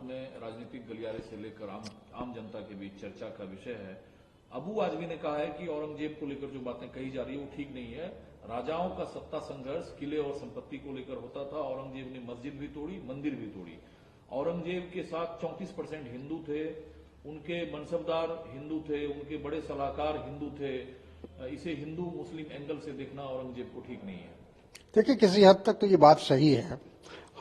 में राजनीतिक गलियारे से लेकर आम जनता के बीच चर्चा का विषय है। अबू आजमी ने कहा है कि औरंगजेब को लेकर जो बातें कही जा रही है वो ठीक नहीं है। राजाओं का सत्ता संघर्ष किले और संपत्ति को लेकर होता था। औरंगजेब ने मस्जिद भी तोड़ी, मंदिर भी तोड़ी। औरंगजेब के साथ 34% हिंदू थे, उनके मनसबदार हिंदू थे, उनके बड़े सलाहकार हिंदू थे। इसे हिंदू मुस्लिम एंगल से देखना औरंगजेब को ठीक नहीं है। देखिए, किसी हद तक तो ये बात सही है।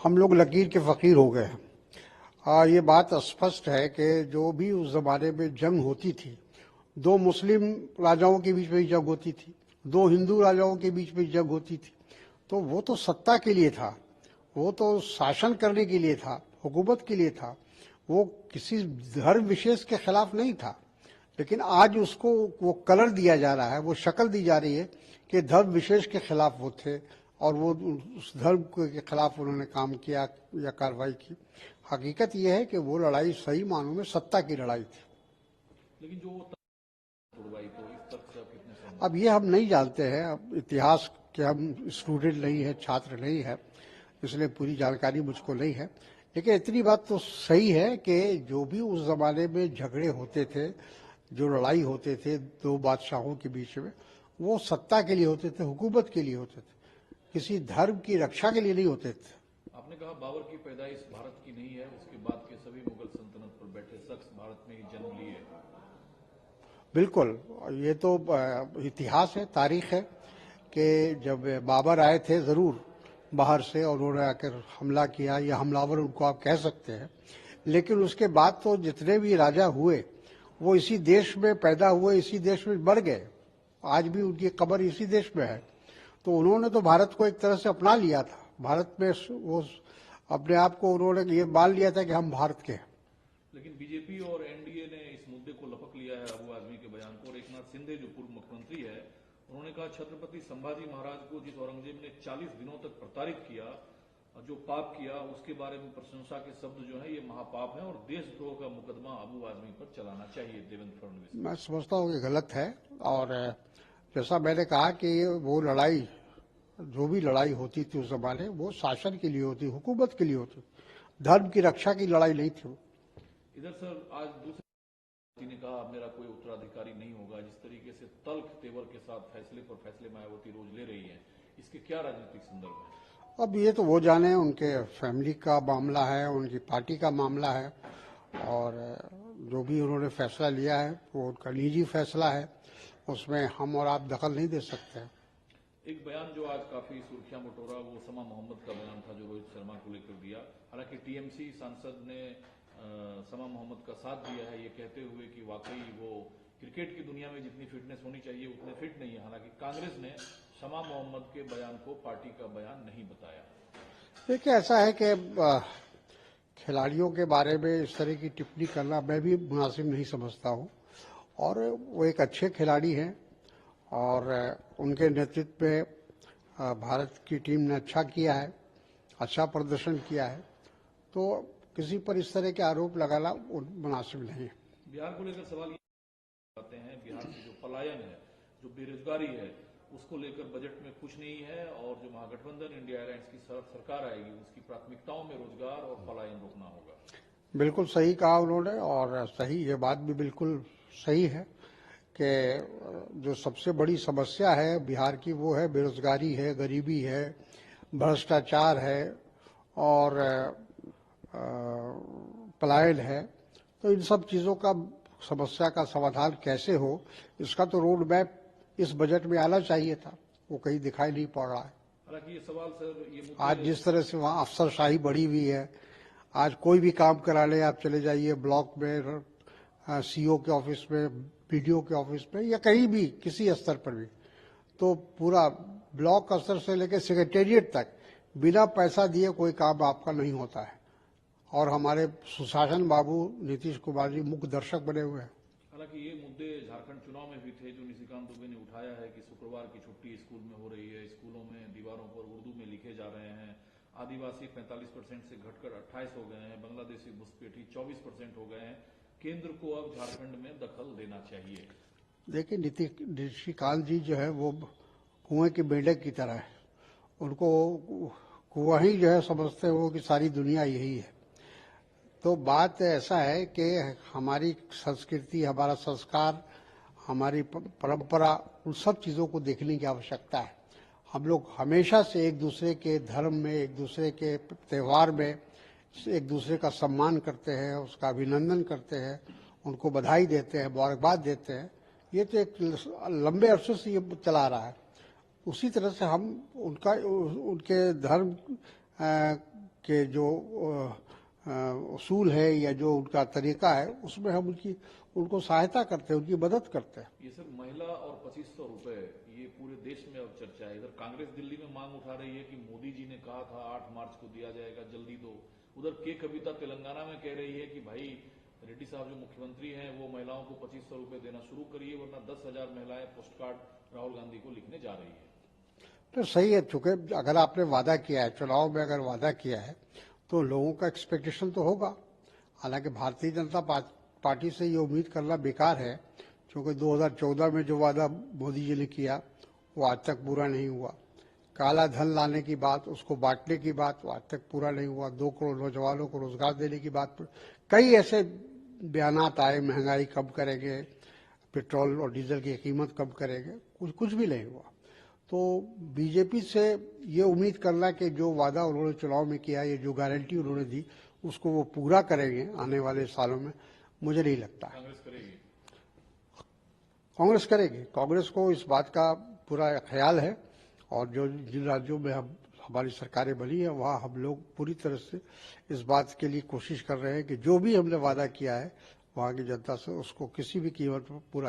हम लोग लकीर के फकीर हो गए हैं। ये बात स्पष्ट है कि जो भी उस जमाने में जंग होती थी, दो मुस्लिम राजाओं के बीच में जंग होती थी, दो हिंदू राजाओं के बीच में जंग होती थी, तो वो तो सत्ता के लिए था, वो तो शासन करने के लिए था, हुकूमत के लिए था, वो किसी धर्म विशेष के खिलाफ नहीं था। लेकिन आज उसको वो कलर दिया जा रहा है, वो शक्ल दी जा रही है कि धर्म विशेष के खिलाफ वो थे और वो उस धर्म के खिलाफ उन्होंने काम किया या कार्रवाई की। हकीकत यह है कि वो लड़ाई सही मानों में सत्ता की लड़ाई थी। लेकिन जो अब ये हम नहीं जानते हैं, अब इतिहास के हम स्टूडेंट नहीं है, छात्र नहीं है, इसलिए पूरी जानकारी मुझको नहीं है। लेकिन इतनी बात तो सही है कि जो भी उस जमाने में झगड़े होते थे, जो लड़ाई होते थे दो बादशाहों के बीच में, वो सत्ता के लिए होते थे, हुकूमत के लिए होते थे, किसी धर्म की रक्षा के लिए नहीं होते थे। आपने कहा बाबर की पैदाइश भारत की नहीं है, उसके बाद के सभी मुगल सल्तनत पर बैठे शख्स भारत में ही जन्म लिए। बिल्कुल, ये तो इतिहास है, तारीख है कि जब बाबर आए थे जरूर बाहर से और उन्होंने आकर हमला किया, या हमलावर उनको आप कह सकते हैं, लेकिन उसके बाद तो जितने भी राजा हुए वो इसी देश में पैदा हुए, इसी देश में बढ़ गए। आज भी उनकी कब्र इसी देश में है। तो उन्होंने तो भारत को एक तरह से अपना लिया था। भारत में वो अपने आप को उन्होंने ये मान लिया था कि हम भारत के हैं। लेकिन बीजेपी और एनडीए ने इस मुद्दे को लपक लिया है अबू आजमी के बयान को। और एकनाथ शिंदे जो पूर्व मुख्यमंत्री है, उन्होंने कहा छत्रपति संभाजी महाराज को जिस औरंगजेब ने 40 दिनों तक प्रताड़ित किया, जो पाप किया, उसके बारे में प्रशंसा के शब्द जो है ये महापाप है और देशद्रोह का मुकदमा अबू आजमी पर चलाना चाहिए देवेंद्र फडणवीस। मैं समझता हूँ कि गलत है। और जैसा मैंने कहा कि वो लड़ाई, जो भी लड़ाई होती थी उस जमाने, वो शासन के लिए होती, हुकूमत के लिए होती, धर्म की रक्षा की लड़ाई नहीं थी। इधर सर आज दूसरे ने कहा मेरा कोई उत्तराधिकारी नहीं होगा। जिस तरीके से तल्ख तेवर के साथ फैसले पर फैसले मायावती रोज ले रही है, इसके क्या राजनीतिक संदर्भ है? अब ये तो वो जाने, उनके फैमिली का मामला है, उनकी पार्टी का मामला है, और जो भी उन्होंने फैसला लिया है वो उनका निजी फैसला है, उसमें हम और आप दखल नहीं दे सकते। एक बयान जो आज काफी सुर्खियां बटोरा, वो समा मोहम्मद का बयान था जो रोहित शर्मा को लेकर दिया। हालांकि टीएमसी सांसद ने समा मोहम्मद का साथ दिया है, ये कहते हुए कि वाकई वो क्रिकेट की दुनिया में जितनी फिटनेस होनी चाहिए उतने फिट नहीं है। हालांकि कांग्रेस ने समा मोहम्मद के बयान को पार्टी का बयान नहीं बताया। देखिए, ऐसा है कि खिलाड़ियों के बारे में इस तरह की टिप्पणी करना मैं भी मुनासिब नहीं समझता हूँ। और वो एक अच्छे खिलाड़ी हैं और उनके नेतृत्व में भारत की टीम ने अच्छा किया है, अच्छा प्रदर्शन किया है, तो किसी पर इस तरह के आरोप लगाना मुनासिब नहीं है। बिहार को लेकर सवाल ये आते हैं, बिहार से जो पलायन है, जो बेरोजगारी है, उसको लेकर बजट में कुछ नहीं है। और जो महागठबंधन इंडिया अलायंस की सरकार आएगी, उसकी प्राथमिकताओं में रोजगार और पलायन रोकना होगा। बिल्कुल सही कहा उन्होंने, और सही, ये बात भी बिल्कुल सही है कि जो सबसे बड़ी समस्या है बिहार की वो है बेरोजगारी है, गरीबी है, भ्रष्टाचार है और पलायन है। तो इन सब चीज़ों का समस्या का समाधान कैसे हो, इसका तो रोड मैप इस बजट में आना चाहिए था, वो कहीं दिखाई नहीं पड़ रहा है। हालांकि ये सवाल सर, ये आज जिस तरह से वहाँ अफसरशाही बढ़ी हुई है, आज कोई भी काम कराने आप चले जाइए, ब्लॉक में, सीओ के ऑफिस में, पीडीओ के ऑफिस में, या कहीं भी किसी स्तर पर भी, तो पूरा ब्लॉक स्तर से लेकर सेक्रेटेरिएट तक बिना पैसा दिए कोई काम आपका नहीं होता है। और हमारे सुशासन बाबू नीतीश कुमार जी मुख्य दर्शक बने हुए हैं। हालांकि ये मुद्दे झारखंड चुनाव में भी थे, जो निशिकांत दुबे ने उठाया है कि शुक्रवार की छुट्टी स्कूल में हो रही है, स्कूलों में दीवारों पर उर्दू में लिखे जा रहे हैं, आदिवासी 45% से घटकर 28 हो गए हैं, बांग्लादेशी घुसपैठी 24% हो गए हैं। केंद्र को अब झारखंड में दखल देना चाहिए। देखिए, निशिकांत जी जो है वो कुएं के मेंढक की तरह है, उनको कुआं ही जो है समझते हो कि सारी दुनिया यही है। तो बात ऐसा है कि हमारी संस्कृति, हमारा संस्कार, हमारी परंपरा, उन सब चीज़ों को देखने की आवश्यकता है। हम लोग हमेशा से एक दूसरे के धर्म में, एक दूसरे के त्यौहार में एक दूसरे का सम्मान करते हैं, उसका अभिनंदन करते हैं, उनको बधाई देते हैं, मुबारकबाद देते हैं। ये तो एक लंबे अरसे से ये चला रहा है। उसी तरह से हम उनके धर्म के जो उसूल है या जो उनका तरीका है, उसमें हम उनको सहायता करते हैं, उनकी मदद करते हैं। ये सर महिला और 2500 रुपए, ये पूरे देश में अब चर्चा है। इधर कांग्रेस दिल्ली में मांग उठा रही है कि मोदी जी ने कहा था 8 मार्च को दिया जाएगा, जल्दी दो। उधर के कविता तेलंगाना में कह रही है कि भाई रेड्डी साहब जो मुख्यमंत्री हैं वो महिलाओं को 2500 रुपए देना शुरू करिए, वरना 10,000 महिलाएं पोस्ट कार्ड राहुल गांधी को लिखने जा रही है। तो सही है, चूंकि अगर आपने वादा किया है, चुनाव में अगर वादा किया है तो लोगों का एक्सपेक्टेशन तो होगा। हालांकि भारतीय जनता पार्टी से ये उम्मीद करना बेकार है, क्योंकि 2014 में जो वादा मोदी जी ने किया वो आज तक पूरा नहीं हुआ। काला धन लाने की बात, उसको बांटने की बात, वो आज तक पूरा नहीं हुआ। 2 करोड़ नौजवानों को रोजगार देने की बात, कई ऐसे बयानात आए, महंगाई कम करेंगे, पेट्रोल और डीजल की कीमत कम करेंगे, कुछ भी नहीं हुआ। तो बीजेपी से ये उम्मीद करना कि जो वादा उन्होंने चुनाव में किया, ये जो गारंटी उन्होंने दी, उसको वो पूरा करेंगे आने वाले सालों में, मुझे नहीं लगता है। कांग्रेस करेगी? कांग्रेस करेगी। कांग्रेस को इस बात का पूरा ख्याल है, और जो जिन राज्यों में हमारी सरकारें बनी है, वहाँ हम लोग पूरी तरह से इस बात के लिए कोशिश कर रहे हैं कि जो भी हमने वादा किया है वहाँ की जनता से, उसको किसी भी कीमत पर पूरा किया